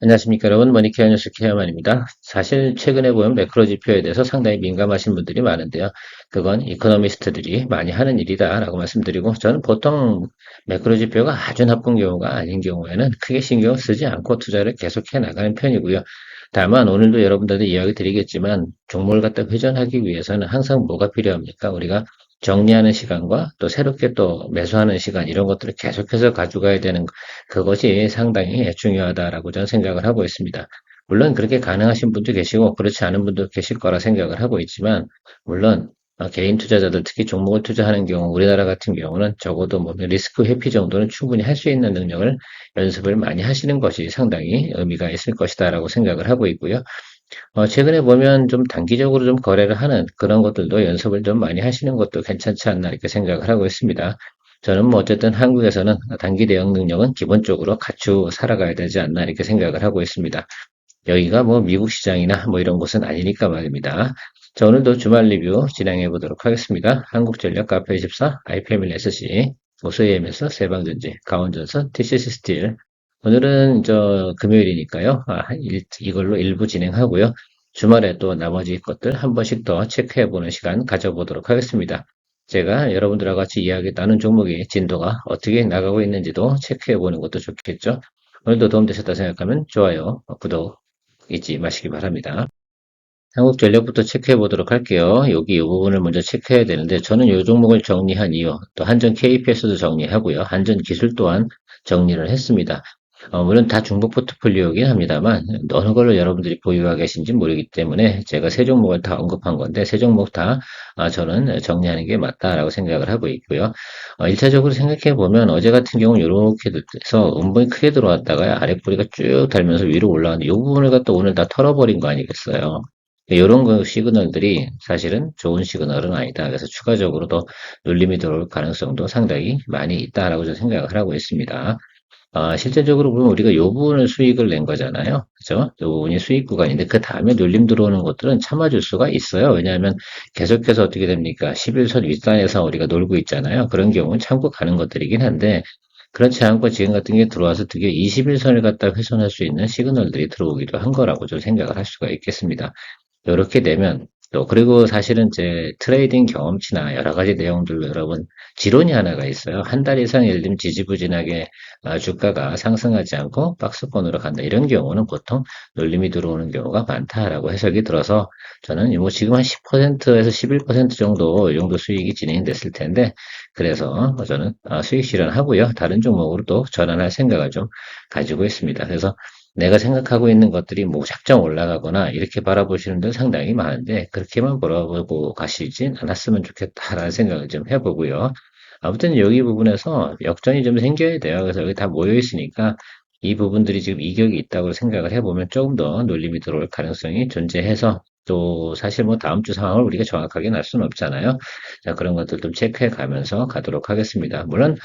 안녕하십니까 여러분, 머니케어 뉴스 케어만입니다. 사실 최근에 보면 매크로 지표에 대해서 상당히 민감하신 분들이 많은데요. 그건 이코노미스트들이 많이 하는 일이다 라고 말씀드리고, 저는 보통 매크로 지표가 아주 나쁜 경우가 아닌 경우에는 크게 신경을 쓰지 않고 투자를 계속해 나가는 편이고요. 다만 오늘도 여러분들한테 이야기 드리겠지만, 종목을 갖다 회전하기 위해서는 항상 뭐가 필요합니까? 우리가 정리하는 시간과 또 새롭게 또 매수하는 시간, 이런 것들을 계속해서 가져가야 되는, 그것이 상당히 중요하다라고 저는 생각을 하고 있습니다. 물론 그렇게 가능하신 분도 계시고 그렇지 않은 분도 계실 거라 생각을 하고 있지만, 물론 개인 투자자들, 특히 종목을 투자하는 경우, 우리나라 같은 경우는 적어도 뭐 리스크 회피 정도는 충분히 할 수 있는 능력을 연습을 많이 하시는 것이 상당히 의미가 있을 것이다라고 생각을 하고 있고요. 최근에 보면 좀 단기적으로 좀 거래를 하는 그런 것들도 연습을 좀 많이 하시는 것도 괜찮지 않나 이렇게 생각을 하고 있습니다. 저는 뭐 어쨌든 한국에서는 단기 대응 능력은 기본적으로 갖추고 살아가야 되지 않나 이렇게 생각을 하고 있습니다. 여기가 뭐 미국 시장이나 뭐 이런 곳은 아니니까 말입니다. 자, 오늘도 주말 리뷰 진행해 보도록 하겠습니다. 한국전력, 카페24, IPM1SC, 모스AMS, 세방전지, 강원전선, TCC 스틸. 오늘은 금요일이니까요. 이걸로 일부 진행하고요. 주말에 또 나머지 것들 한 번씩 더 체크해 보는 시간 가져보도록 하겠습니다. 제가 여러분들과 같이 이야기 나눈 종목의 진도가 어떻게 나가고 있는지도 체크해 보는 것도 좋겠죠. 오늘도 도움되셨다 생각하면 좋아요, 구독 잊지 마시기 바랍니다. 한국전력부터 체크해 보도록 할게요. 여기 이 부분을 먼저 체크해야 되는데, 저는 이 종목을 정리한 이유, 또 한전 KPS도 정리하고요. 한전 기술 또한 정리를 했습니다. 물론 다 중복 포트폴리오이긴 합니다만, 어느 걸로 여러분들이 보유하고 계신지 모르기 때문에 제가 세 종목을 다 언급한 건데, 세 종목 다 저는 정리하는 게 맞다라고 생각을 하고 있고요. 1차적으로 생각해 보면 어제 같은 경우는 이렇게 돼서 음봉이 크게 들어왔다가 아랫꼬리가 쭉 달면서 위로 올라가는데, 이 부분을 갖다 오늘 다 털어버린 거 아니겠어요? 이런 거 시그널들이 사실은 좋은 시그널은 아니다. 그래서 추가적으로 더 눌림이 들어올 가능성도 상당히 많이 있다라고 저는 생각을 하고 있습니다. 실제적으로 보면 우리가 요 부분을 수익을 낸 거잖아요. 그죠? 요 부분이 수익 구간인데 그 다음에 눌림 들어오는 것들은 참아줄 수가 있어요. 왜냐하면 계속해서 어떻게 됩니까? 11선 윗단에서 우리가 놀고 있잖아요. 그런 경우는 참고 가는 것들이긴 한데, 그렇지 않고 지금 같은 게 들어와서 드디어 21선을 갖다 훼손할 수 있는 시그널들이 들어오기도 한 거라고 좀 생각을 할 수가 있겠습니다. 이렇게 되면 또 그리고 사실은 제 트레이딩 경험치나 여러 가지 내용들로 여러분 지론이 하나가 있어요. 한 달 이상 예를 들면 지지부진하게 주가가 상승하지 않고 박스권으로 간다. 이런 경우는 보통 눌림이 들어오는 경우가 많다라고 해석이 들어서 저는 뭐 지금 한 10%에서 11% 정도 이 정도 수익이 진행됐을 텐데, 그래서 저는 수익 실현하고요. 다른 종목으로 또 전환할 생각을 좀 가지고 있습니다. 그래서 내가 생각하고 있는 것들이 무작정 올라가거나 이렇게 바라보시는 분들 상당히 많은데, 그렇게만 바라보고 가시진 않았으면 좋겠다라는 생각을 좀 해보고요. 아무튼 여기 부분에서 역전이 좀 생겨야 돼요. 그래서 여기 다 모여 있으니까 이 부분들이 지금 이격이 있다고 생각을 해보면 조금 더 놀림이 들어올 가능성이 존재해서, 또 사실 뭐 다음 주 상황을 우리가 정확하게 알 수는 없잖아요. 자, 그런 것들 좀 체크해 가면서 가도록 하겠습니다. 물론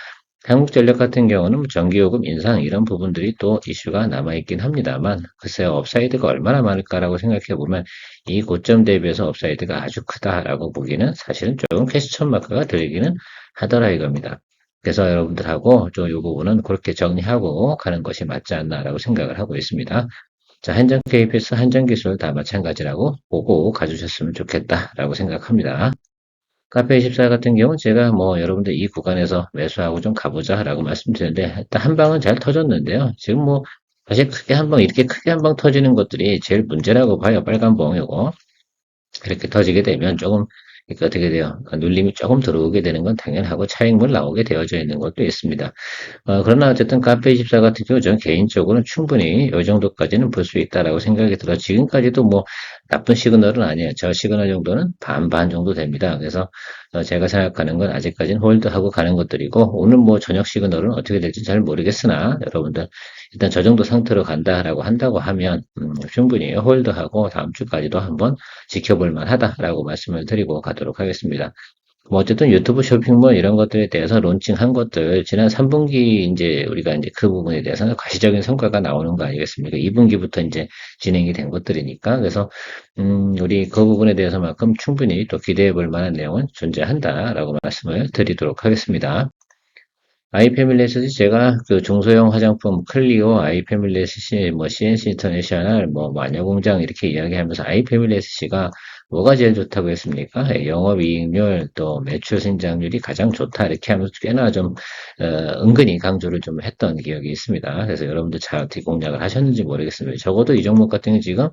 한국전력 같은 경우는 뭐 전기요금 인상 이런 부분들이 또 이슈가 남아있긴 합니다만, 글쎄요, 업사이드가 얼마나 많을까라고 생각해 보면 이 고점 대비해서 업사이드가 아주 크다라고 보기는 사실은 조금 퀘스천 마크가 들기는 하더라 이겁니다. 그래서 여러분들하고 좀 이 부분은 그렇게 정리하고 가는 것이 맞지 않나라고 생각을 하고 있습니다. 자, 한전 KPS, 한전기술 다 마찬가지라고 보고 가주셨으면 좋겠다라고 생각합니다. 카페24 같은 경우는 제가 뭐 여러분들 이 구간에서 매수하고 좀 가보자라고 말씀드렸는데, 일단 한 방은 잘 터졌는데요. 지금 뭐 사실 크게 한 방, 이렇게 크게 한 방 터지는 것들이 제일 문제라고 봐요. 빨간 봉이고. 그렇게 터지게 되면 조금, 그러니까 어떻게 돼요? 눌림이 조금 들어오게 되는 건 당연하고 차익물 나오게 되어져 있는 것도 있습니다. 그러나 어쨌든 카페24 같은 경우 저는 개인적으로는 충분히 이 정도까지는 볼 수 있다라고 생각이 들어. 지금까지도 뭐 나쁜 시그널은 아니에요. 저 시그널 정도는 반반 정도 됩니다. 그래서 제가 생각하는 건 아직까지는 홀드하고 가는 것들이고, 오늘 뭐 저녁 시그널은 어떻게 될지 잘 모르겠으나 여러분들 일단 저 정도 상태로 간다라고 한다고 하면 충분히 홀드하고 다음 주까지도 한번 지켜볼 만하다라고 말씀을 드리고 가도록 하겠습니다. 뭐 어쨌든 유튜브 쇼핑몰 이런 것들에 대해서 론칭한 것들 지난 3분기 이제 우리가 이제 그 부분에 대해서는 가시적인 성과가 나오는 거 아니겠습니까? 2분기부터 이제 진행이 된 것들이니까. 그래서 우리 그 부분에 대해서만큼 충분히 또 기대해 볼 만한 내용은 존재한다라고 말씀을 드리도록 하겠습니다. 아이패밀리에서 제가 그 중소형 화장품 클리오, 아이패밀리에스C, 뭐 CNC 인터내셔널, 뭐 마녀공장 이렇게 이야기하면서 아이패밀리에스C가 뭐가 제일 좋다고 했습니까? 예, 영업이익률 또 매출 성장률이 가장 좋다 이렇게 하면서 꽤나 좀 은근히 강조를 좀 했던 기억이 있습니다. 그래서 여러분들 잘 어떻게 공략을 하셨는지 모르겠습니다. 적어도 이 종목 같은 경우 지금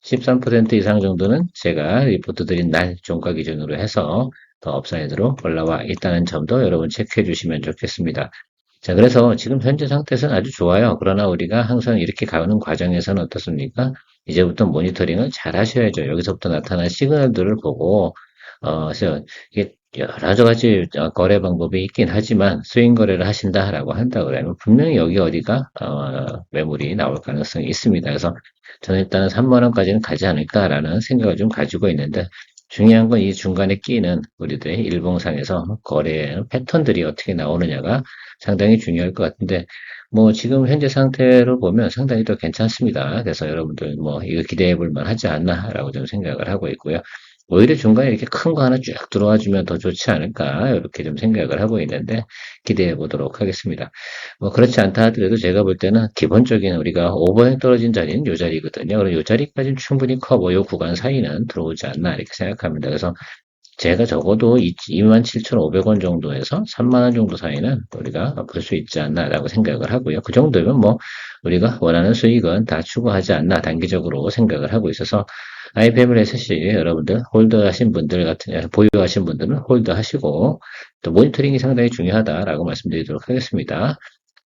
13% 이상 정도는 제가 리포트 드린 날 종가 기준으로 해서 더 업사이드로 올라와 있다는 점도 여러분 체크해 주시면 좋겠습니다. 자, 그래서 지금 현재 상태에서는 아주 좋아요. 그러나 우리가 항상 이렇게 가는 과정에서는 어떻습니까? 이제부터 모니터링을 잘 하셔야죠. 여기서부터 나타난 시그널들을 보고, 그래서 이게 여러 가지 거래 방법이 있긴 하지만 스윙 거래를 하신다라고 한다 그러면 분명히 여기 어디가 매물이 나올 가능성이 있습니다. 그래서 저는 일단은 3만 원까지는 가지 않을까라는 생각을 좀 가지고 있는데 중요한 건 이 중간에 끼는 우리들의 일봉상에서 거래 패턴들이 어떻게 나오느냐가 상당히 중요할 것 같은데 뭐 지금 현재 상태로 보면 상당히 더 괜찮습니다. 그래서 여러분들 뭐 이거 기대해 볼 만하지 않나라고 좀 생각을 하고 있고요. 오히려 중간에 이렇게 큰 거 하나 쭉 들어와 주면 더 좋지 않을까 이렇게 좀 생각을 하고 있는데 기대해 보도록 하겠습니다. 뭐 그렇지 않다 하더라도 제가 볼 때는 기본적인 우리가 오버행 떨어진 자리는 요 자리거든요. 그럼 요 자리까지는 충분히 커버 요 구간 사이는 들어오지 않나 이렇게 생각합니다. 그래서 제가 적어도 27,500원 정도에서 3만 원 정도 사이는 우리가 볼 수 있지 않나라고 생각을 하고요. 그 정도면 뭐 우리가 원하는 수익은 다 추구하지 않나 단기적으로 생각을 하고 있어서 아이패밀 SC 여러분들 홀드하신 분들 같은 보유하신 분들은 홀드하시고 또 모니터링이 상당히 중요하다라고 말씀드리도록 하겠습니다.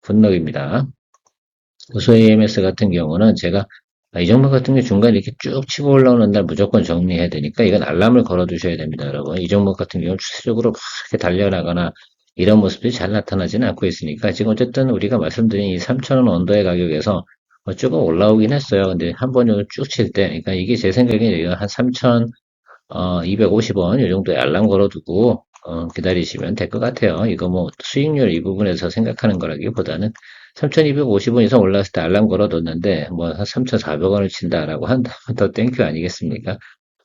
분럭입니다. 고소 AMS 같은 경우는 제가 이 종목 같은 게 중간에 이렇게 쭉 치고 올라오는 날 무조건 정리해야 되니까 이건 알람을 걸어 두셔야 됩니다, 여러분. 이 종목 같은 경우는 추세적으로 막 이렇게 달려나가나 이런 모습들이 잘 나타나지는 않고 있으니까 지금 어쨌든 우리가 말씀드린 이 3,000원 언더의 가격에서 쭉 올라오긴 했어요. 근데 한 번을 쭉 칠 때, 그러니까 이게 제 생각에 한 3,250원 이 정도에 알람 걸어두고 기다리시면 될 것 같아요. 이거 뭐 수익률 이 부분에서 생각하는 거라기보다는 3,250원 이상 올랐을 때 알람 걸어뒀는데 뭐 한 3,400원을 친다라고 한다면 더 땡큐 아니겠습니까?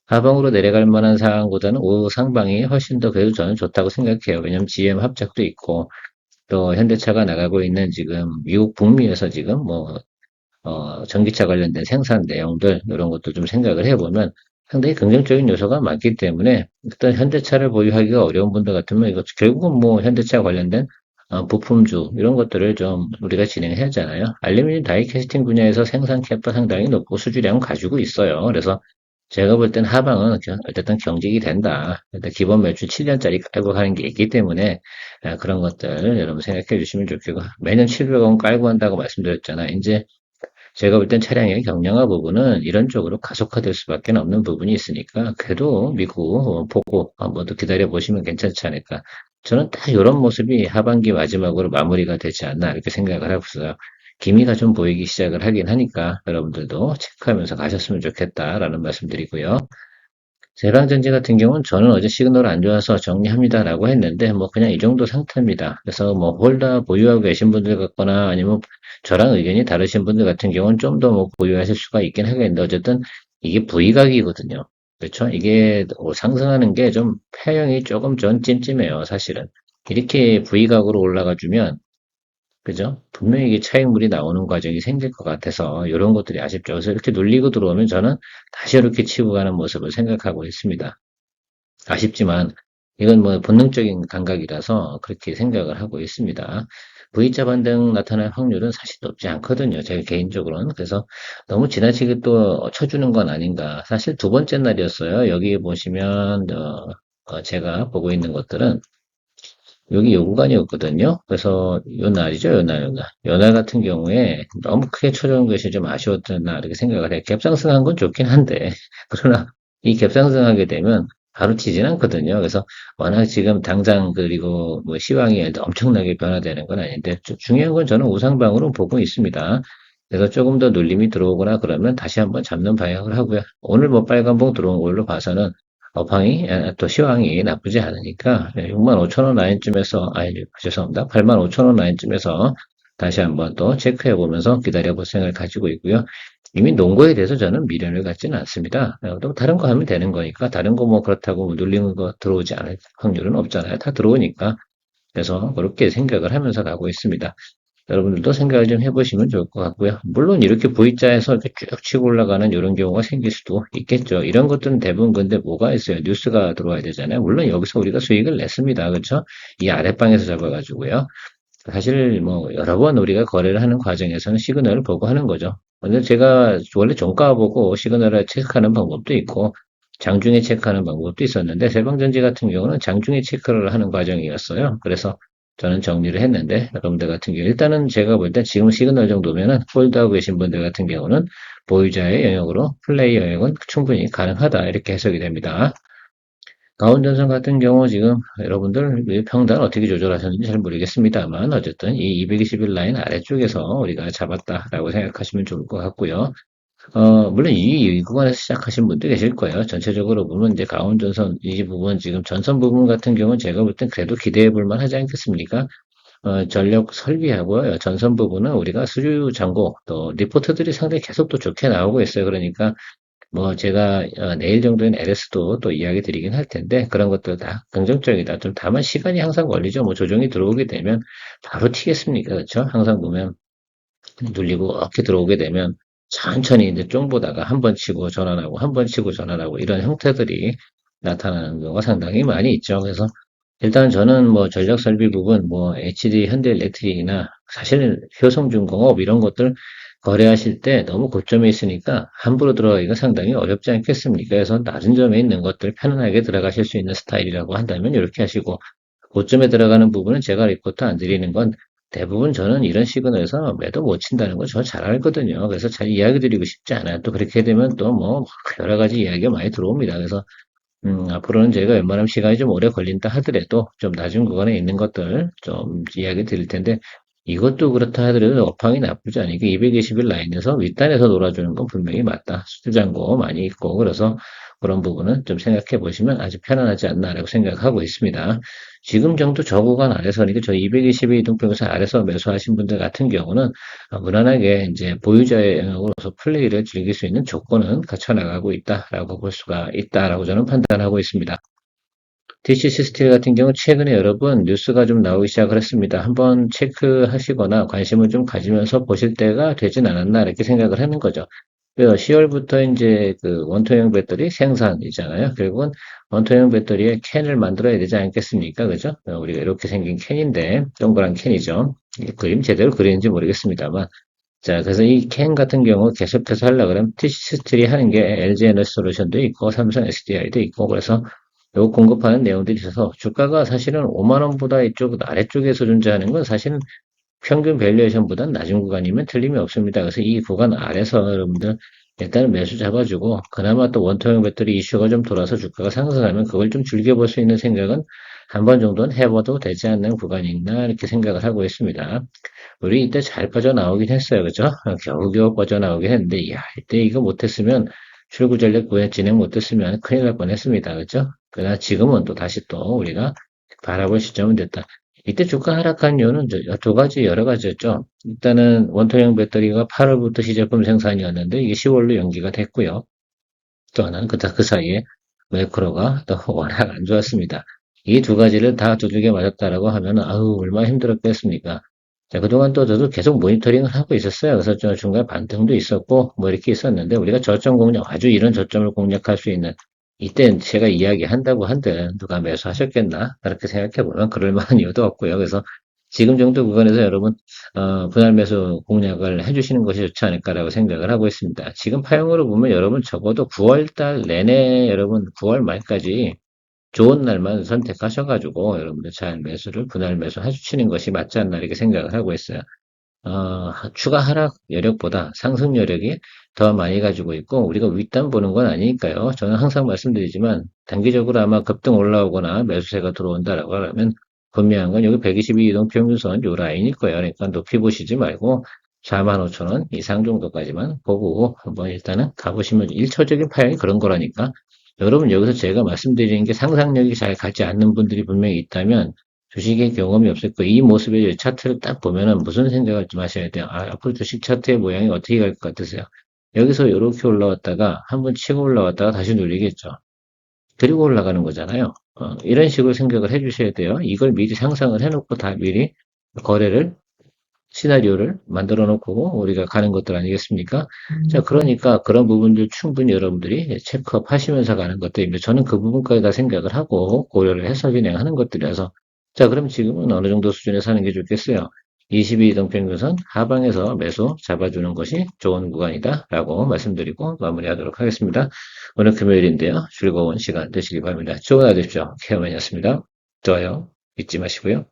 하방으로 내려갈 만한 상황보다는 우상방이 훨씬 더 그래도 저는 좋다고 생각해요. 왜냐면 GM 합작도 있고 또 현대차가 나가고 있는 지금 미국 북미에서 지금 뭐 전기차 관련된 생산 내용들 이런 것도 좀 생각을 해보면 상당히 긍정적인 요소가 많기 때문에 일단 현대차를 보유하기가 어려운 분들 같으면 이거 결국은 뭐 현대차 관련된 부품주 이런 것들을 좀 우리가 진행해야 하잖아요. 알루미늄 다이 캐스팅 분야에서 생산 캐파 상당히 높고 수주량을 가지고 있어요. 그래서 제가 볼 땐 하방은 어쨌든 경직이 된다. 일단 기본 매출 7년짜리 깔고 가는 게 있기 때문에 그런 것들 여러분 생각해 주시면 좋겠고 매년 700원 깔고 한다고 말씀드렸잖아요. 이제 제가 볼 땐 차량의 경량화 부분은 이런 쪽으로 가속화될 수밖에 없는 부분이 있으니까 그래도 미국 보고 한번 더 기다려 보시면 괜찮지 않을까. 저는 딱 이런 모습이 하반기 마지막으로 마무리가 되지 않나 이렇게 생각을 하고 있어요. 기미가 좀 보이기 시작을 하긴 하니까 여러분들도 체크하면서 가셨으면 좋겠다라는 말씀드리고요. 제방전지 같은 경우는 저는 어제 시그널 안 좋아서 정리합니다라고 했는데 뭐 그냥 이 정도 상태입니다. 그래서 뭐 홀더 보유하고 계신 분들 같거나 아니면 저랑 의견이 다르신 분들 같은 경우는 좀 더 뭐 보유하실 수가 있긴 하겠는데 어쨌든 이게 V각이거든요. 그렇죠? 이게 상승하는 게 좀 패형이 조금 전 찜찜해요, 사실은. 이렇게 V각으로 올라가 주면 그죠? 분명히 이게 차익물이 나오는 과정이 생길 것 같아서 이런 것들이 아쉽죠. 그래서 이렇게 눌리고 들어오면 저는 다시 이렇게 치고 가는 모습을 생각하고 있습니다. 아쉽지만 이건 뭐 본능적인 감각이라서 그렇게 생각을 하고 있습니다. V자 반등 나타날 확률은 사실 높지 않거든요. 제가 개인적으로는. 그래서 너무 지나치게 또 쳐주는 건 아닌가. 사실 두 번째 날이었어요. 여기 보시면 제가 보고 있는 것들은 여기 요 구간이었거든요. 그래서 요 날이죠, 요 날, 요 날. 요 날 같은 경우에 너무 크게 쳐준 것이 좀 아쉬웠던 나 이렇게 생각을 해. 갭상승한 건 좋긴 한데 그러나 이 갭상승하게 되면 바로 튀진 않거든요. 그래서 워낙 지금 당장 그리고 뭐 시황이 엄청나게 변화되는 건 아닌데 중요한 건 저는 우상방으로 보고 있습니다. 그래서 조금 더 눌림이 들어오거나 그러면 다시 한번 잡는 방향을 하고요. 오늘 뭐 빨간봉 들어온 걸로 봐서는 업황이 또 시황이 나쁘지 않으니까 6만 5천 원 라인쯤에서 죄송합니다. 8만 5천 원 라인쯤에서 다시 한번 또 체크해 보면서 기다려 볼 생각을 가지고 있고요. 이미 농구에 대해서 저는 미련을 갖지는 않습니다. 또 다른 거 하면 되는 거니까 다른 거 뭐 그렇다고 뭐 눌리는 거 들어오지 않을 확률은 없잖아요. 다 들어오니까 그래서 그렇게 생각을 하면서 가고 있습니다. 여러분들도 생각을 좀 해보시면 좋을 것 같고요. 물론 이렇게 V자에서 이렇게 쭉 치고 올라가는 이런 경우가 생길 수도 있겠죠. 이런 것들은 대부분 근데 뭐가 있어요? 뉴스가 들어와야 되잖아요. 물론 여기서 우리가 수익을 냈습니다. 그렇죠? 이 아랫방에서 잡아가지고요. 사실 뭐 여러 번 우리가 거래를 하는 과정에서는 시그널을 보고 하는 거죠. 근데 제가 원래 종가 보고 시그널을 체크하는 방법도 있고 장중에 체크하는 방법도 있었는데 세방전지 같은 경우는 장중에 체크를 하는 과정이었어요. 그래서 저는 정리를 했는데 여러분들 같은 경우 일단은 제가 볼 때 지금 시그널 정도면은 홀드하고 계신 분들 같은 경우는 보유자의 영역으로 플레이 영역은 충분히 가능하다 이렇게 해석이 됩니다. 가온전선 같은 경우 지금 여러분들 평단 어떻게 조절하셨는지 잘 모르겠습니다만 어쨌든 이 221 라인 아래쪽에서 우리가 잡았다라고 생각하시면 좋을 것 같고요. 물론 이 구간에서 시작하신 분도 계실 거예요. 전체적으로 보면 이제 가온전선 이 부분 지금 전선 부분 같은 경우는 제가 볼 땐 그래도 기대해 볼 만하지 않겠습니까? 전력 설비하고요. 전선 부분은 우리가 수주 잔고 또 리포트들이 상당히 계속 또 좋게 나오고 있어요. 그러니까 뭐 제가 내일 정도엔 LS도 또 이야기 드리긴 할 텐데 그런 것들 다 긍정적이다. 좀 다만 시간이 항상 걸리죠. 뭐 조정이 들어오게 되면 바로 튀겠습니까? 그렇죠? 항상 보면 눌리고 이렇게 들어오게 되면 천천히 이제 쫑 보다가 한 번 치고 전환하고 한 번 치고 전환하고 이런 형태들이 나타나는 경우가 상당히 많이 있죠. 그래서 일단 저는 뭐 전력 설비 부분, 뭐 HD 현대일렉트릭이나 사실 효성중공업 이런 것들 거래하실 때 너무 고점에 있으니까 함부로 들어가기가 상당히 어렵지 않겠습니까? 그래서 낮은 점에 있는 것들 편안하게 들어가실 수 있는 스타일이라고 한다면 이렇게 하시고 고점에 들어가는 부분은 제가 리포트 안 드리는 건 대부분 저는 이런 시그널에서 매도 못 친다는 거 저 잘 알거든요. 그래서 잘 이야기 드리고 싶지 않아요. 또 그렇게 되면 또 뭐 여러 가지 이야기가 많이 들어옵니다. 그래서 앞으로는 제가 웬만하면 시간이 좀 오래 걸린다 하더라도 좀 낮은 구간에 있는 것들 좀 이야기 드릴 텐데 이것도 그렇다 하더라도 업황이 나쁘지 않으니까 220일 라인에서 윗단에서 놀아주는 건 분명히 맞다. 수주잔고 많이 있고 그래서 그런 부분은 좀 생각해 보시면 아주 편안하지 않나라고 생각하고 있습니다. 지금 정도 저 구간 아래서니까 저 220일 이동평균선 아래서 매수하신 분들 같은 경우는 무난하게 이제 보유자의 영역으로서 플레이를 즐길 수 있는 조건은 갖춰 나가고 있다라고 볼 수가 있다라고 저는 판단하고 있습니다. DCC 스틸 같은 경우 최근에 여러분 뉴스가 좀 나오기 시작을 했습니다. 한번 체크하시거나 관심을 좀 가지면서 보실 때가 되진 않았나 이렇게 생각을 하는 거죠. 그래서 10월부터 이제 그 원통형 배터리 생산이잖아요. 결국은 원통형 배터리에 캔을 만들어야 되지 않겠습니까? 그죠? 우리가 이렇게 생긴 캔인데 동그란 캔이죠. 이 그림 제대로 그리는지 모르겠습니다만 자, 그래서 이 캔 같은 경우 계속해서 하려고 그러면 TC 스틸이 하는 게 LG 에너지 솔루션도 있고 삼성 SDI도 있고 그래서 요 공급하는 내용들이 있어서 주가가 사실은 5만 원보다 이쪽 아래쪽에서 존재하는 건 사실은 평균 밸류에이션보다는 낮은 구간이면 틀림이 없습니다. 그래서 이 구간 아래서 여러분들 일단은 매수 잡아주고 그나마 또 원통형 배터리 이슈가 좀 돌아서 주가가 상승하면 그걸 좀 즐겨볼 수 있는 생각은 한 번 정도는 해봐도 되지 않는 구간이나 이렇게 생각을 하고 있습니다. 우리 이때 잘 빠져나오긴 했어요. 그죠? 겨우겨우 빠져나오긴 했는데, 야, 이때 이거 못했으면, 출구 전략 구현 진행 못했으면 큰일 날 뻔했습니다. 그죠? 그러나 지금은 또 다시 또 우리가 바라볼 시점은 됐다. 이때 주가 하락한 이유는 두 가지, 여러 가지였죠. 일단은 원통형 배터리가 8월부터 시제품 생산이었는데, 이게 10월로 연기가 됐고요. 또 하나는 그 사이에 매크로가 또 워낙 안 좋았습니다. 이 두 가지를 다 두들겨 맞았다라고 하면, 아우, 얼마나 힘들었겠습니까? 자, 그동안 또 저도 계속 모니터링을 하고 있었어요. 그래서 저 중간에 반등도 있었고, 뭐 이렇게 있었는데, 우리가 저점 공략, 아주 이런 저점을 공략할 수 있는, 이때 제가 이야기한다고 한들 누가 매수하셨겠나? 그렇게 생각해보면 그럴 만한 이유도 없고요. 그래서 지금 정도 구간에서 여러분, 분할 매수 공략을 해주시는 것이 좋지 않을까라고 생각을 하고 있습니다. 지금 파형으로 보면 여러분 적어도 9월 달 내내 여러분 9월 말까지 좋은 날만 선택하셔가지고 여러분들 잘 매수를 분할 매수 해주시는 것이 맞지 않나 이렇게 생각을 하고 있어요. 추가 하락 여력보다 상승 여력이 더 많이 가지고 있고 우리가 윗단 보는 건 아니니까요. 저는 항상 말씀드리지만 단기적으로 아마 급등 올라오거나 매수세가 들어온다라고 하면 분명한 건 여기 122 이동 평균선 요 라인일 거예요. 그러니까 높이 보시지 말고 45,000원 이상 정도까지만 보고 한번 일단은 가보시면 일차적인 파형이 그런 거라니까. 여러분 여기서 제가 말씀드리는 게 상상력이 잘 가지 않는 분들이 분명히 있다면 주식의 경험이 없을 거예요. 이 모습의 차트를 딱 보면은 무슨 생각을 좀 하셔야 돼요. 아, 앞으로 주식 차트의 모양이 어떻게 갈 것 같으세요? 여기서 이렇게 올라왔다가 한번 치고 올라왔다가 다시 눌리겠죠. 그리고 올라가는 거잖아요. 이런 식으로 생각을 해주셔야 돼요. 이걸 미리 상상을 해놓고 다 미리 거래를 시나리오를 만들어 놓고 우리가 가는 것들 아니겠습니까? 자, 그러니까 그런 부분들 충분히 여러분들이 체크업 하시면서 가는 것들입니다. 저는 그 부분까지 다 생각을 하고 고려를 해서 진행하는 것들이라서. 자, 그럼 지금은 어느 정도 수준에 사는 게 좋겠어요? 22이동 평균선 하방에서 매수 잡아주는 것이 좋은 구간이다 라고 말씀드리고 마무리하도록 하겠습니다. 오늘 금요일인데요. 즐거운 시간 되시기 바랍니다. 좋은 하루 되십시오. 케어맨이었습니다. 좋아요 잊지 마시고요.